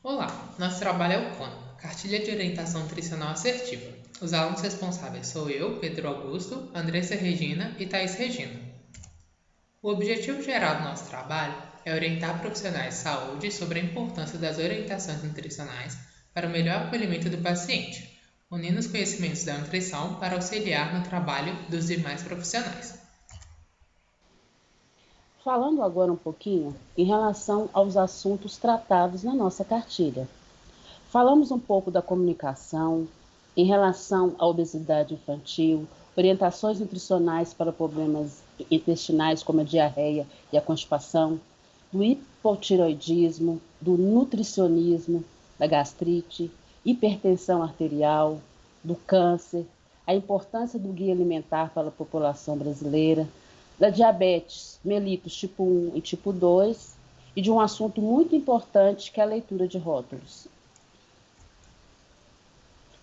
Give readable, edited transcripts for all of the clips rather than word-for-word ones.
Olá, nosso trabalho é o CONA, Cartilha de Orientação Nutricional Assertiva. Os alunos responsáveis sou eu, Pedro Augusto, Andressa Regina e Thaís Regina. O objetivo geral do nosso trabalho é orientar profissionais de saúde sobre a importância das orientações nutricionais para o melhor acolhimento do paciente, unindo os conhecimentos da nutrição para auxiliar no trabalho dos demais profissionais. Falando agora um pouquinho em relação aos assuntos tratados na nossa cartilha. Falamos um pouco da comunicação, em relação à obesidade infantil, orientações nutricionais para problemas intestinais como a diarreia e a constipação, do hipotireoidismo, do nutricionismo, da gastrite, hipertensão arterial, do câncer, a importância do guia alimentar para a população brasileira, da diabetes mellitus tipo 1 e tipo 2 e de um assunto muito importante que é a leitura de rótulos.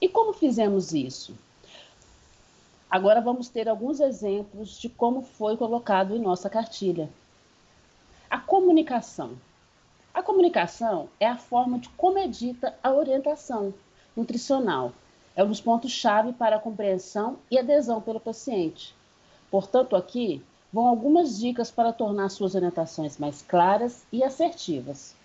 E como fizemos isso? Agora vamos ter alguns exemplos de como foi colocado em nossa cartilha. A comunicação. A comunicação é a forma de como é dita a orientação nutricional. É um dos pontos-chave para a compreensão e adesão pelo paciente. Portanto, aqui vão algumas dicas para tornar suas orientações mais claras e assertivas.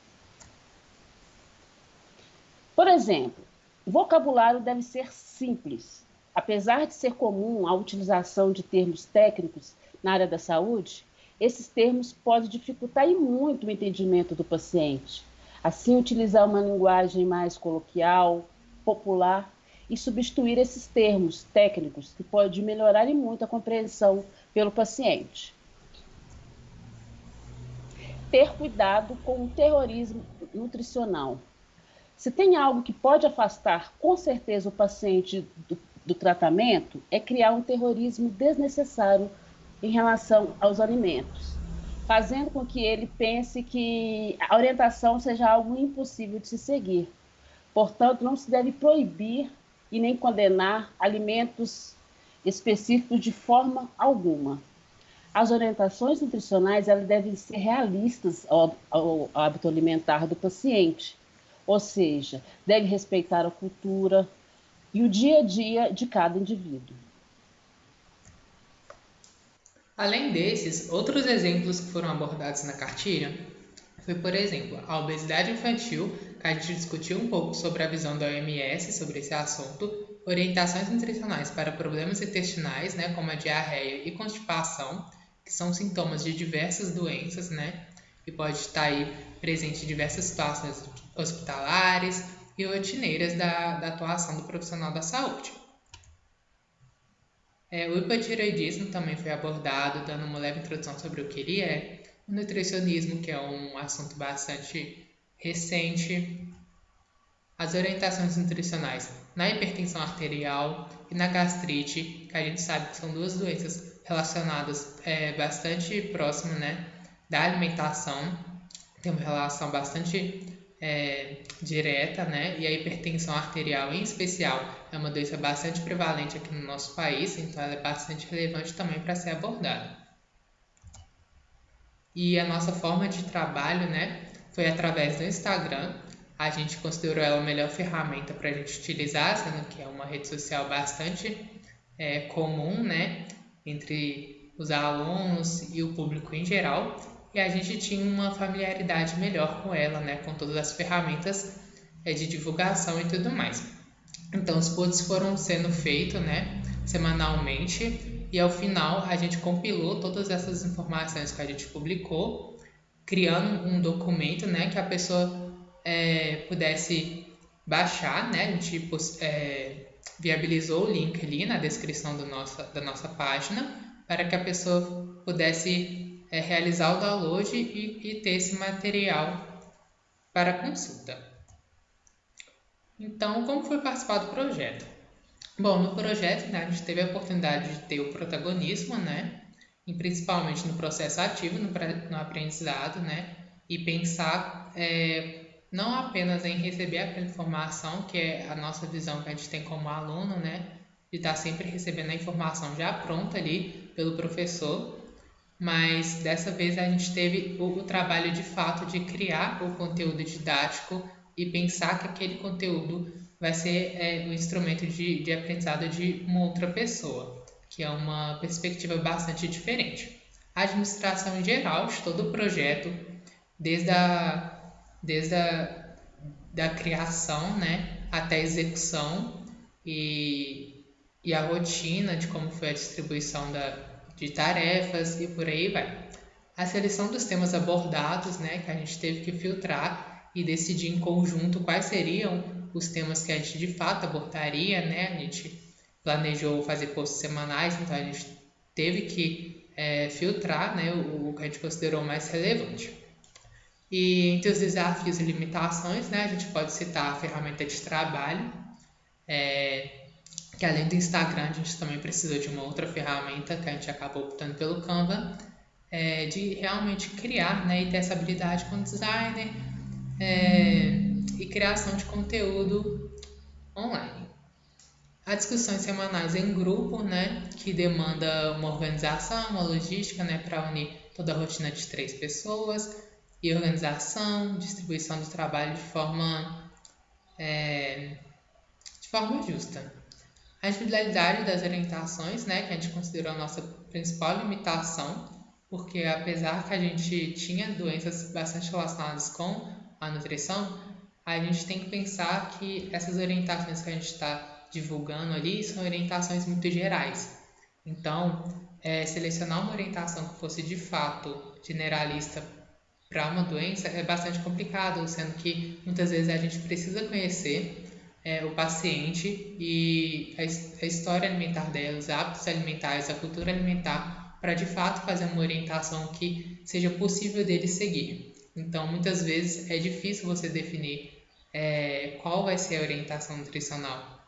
Por exemplo, o vocabulário deve ser simples. Apesar de ser comum a utilização de termos técnicos na área da saúde, esses termos podem dificultar e muito o entendimento do paciente. Assim, utilizar uma linguagem mais coloquial, popular e substituir esses termos técnicos, que pode melhorar e muito a compreensão pelo paciente. Ter cuidado com o terrorismo nutricional. Se tem algo que pode afastar com certeza o paciente do tratamento, é criar um terrorismo desnecessário em relação aos alimentos, fazendo com que ele pense que a orientação seja algo impossível de se seguir. Portanto, não se deve proibir e nem condenar alimentos específicos de forma alguma. As orientações nutricionais elas devem ser realistas ao hábito alimentar do paciente, ou seja, deve respeitar a cultura e o dia a dia de cada indivíduo. Além desses, outros exemplos que foram abordados na cartilha foi, por exemplo, a obesidade infantil, que a gente discutiu um pouco sobre a visão da OMS sobre esse assunto, orientações nutricionais para problemas intestinais, como a diarreia e constipação, que são sintomas de diversas doenças, e pode estar aí presente em diversas situações hospitalares e rotineiras da atuação do profissional da saúde. O hipotireoidismo também foi abordado, dando uma leve introdução sobre o que ele é. O nutricionismo, que é um assunto bastante recente. As orientações nutricionais na hipertensão arterial e na gastrite, que a gente sabe que são duas doenças relacionadas bastante próxima, da alimentação. Tem uma relação bastante direta, e a hipertensão arterial em especial é uma doença bastante prevalente aqui no nosso país, então ela é bastante relevante também para ser abordada. E a nossa forma de trabalho, foi através do Instagram. A gente considerou ela a melhor ferramenta para a gente utilizar, sendo que é uma rede social bastante comum, entre os alunos e o público em geral. E a gente tinha uma familiaridade melhor com ela, com todas as ferramentas de divulgação e tudo mais. Então, os posts foram sendo feitos, semanalmente, e ao final a gente compilou todas essas informações que a gente publicou, criando um documento, que a pessoa pudesse baixar, A gente viabilizou o link ali na descrição da nossa página, para que a pessoa pudesse realizar o download e ter esse material para consulta. Então, como foi participar do projeto? Bom, no projeto, a gente teve a oportunidade de ter o protagonismo, e principalmente no processo ativo, no aprendizado, e pensar não apenas em receber aquela informação, que é a nossa visão que a gente tem como aluno, de estar sempre recebendo a informação já pronta ali pelo professor, mas dessa vez a gente teve o trabalho de fato de criar o conteúdo didático e pensar que aquele conteúdo vai ser o instrumento de aprendizado de uma outra pessoa, que é uma perspectiva bastante diferente. A administração em geral de todo o projeto, desde a criação, né, até a execução e a rotina de como foi a distribuição de tarefas e por aí vai. A seleção dos temas abordados, né, que a gente teve que filtrar e decidir em conjunto quais seriam os temas que a gente de fato abordaria, né? A gente planejou fazer posts semanais, então a gente teve que filtrar, né, o que a gente considerou mais relevante. E entre os desafios e limitações, né, a gente pode citar a ferramenta de trabalho, que além do Instagram a gente também precisou de uma outra ferramenta que a gente acabou optando pelo Canva, de realmente criar, né, e ter essa habilidade como designer e criação de conteúdo online. As discussões semanais em grupo, né, que demanda uma organização, uma logística, né, para unir toda a rotina de 3 pessoas, e organização, distribuição do trabalho de forma justa. A individualidade das orientações, né, que a gente considerou a nossa principal limitação, porque apesar que a gente tinha doenças bastante relacionadas com a nutrição, a gente tem que pensar que essas orientações que a gente está divulgando ali são orientações muito gerais. Então, selecionar uma orientação que fosse de fato generalista para uma doença é bastante complicado, sendo que muitas vezes a gente precisa conhecer o paciente e a história alimentar dela, os hábitos alimentares, a cultura alimentar, para de fato fazer uma orientação que seja possível dele seguir. Então, muitas vezes é difícil você definir qual vai ser a orientação nutricional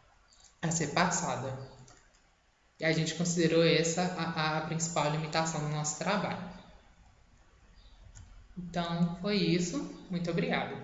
a ser passada. E a gente considerou essa a principal limitação do nosso trabalho. Então, foi isso. Muito obrigado.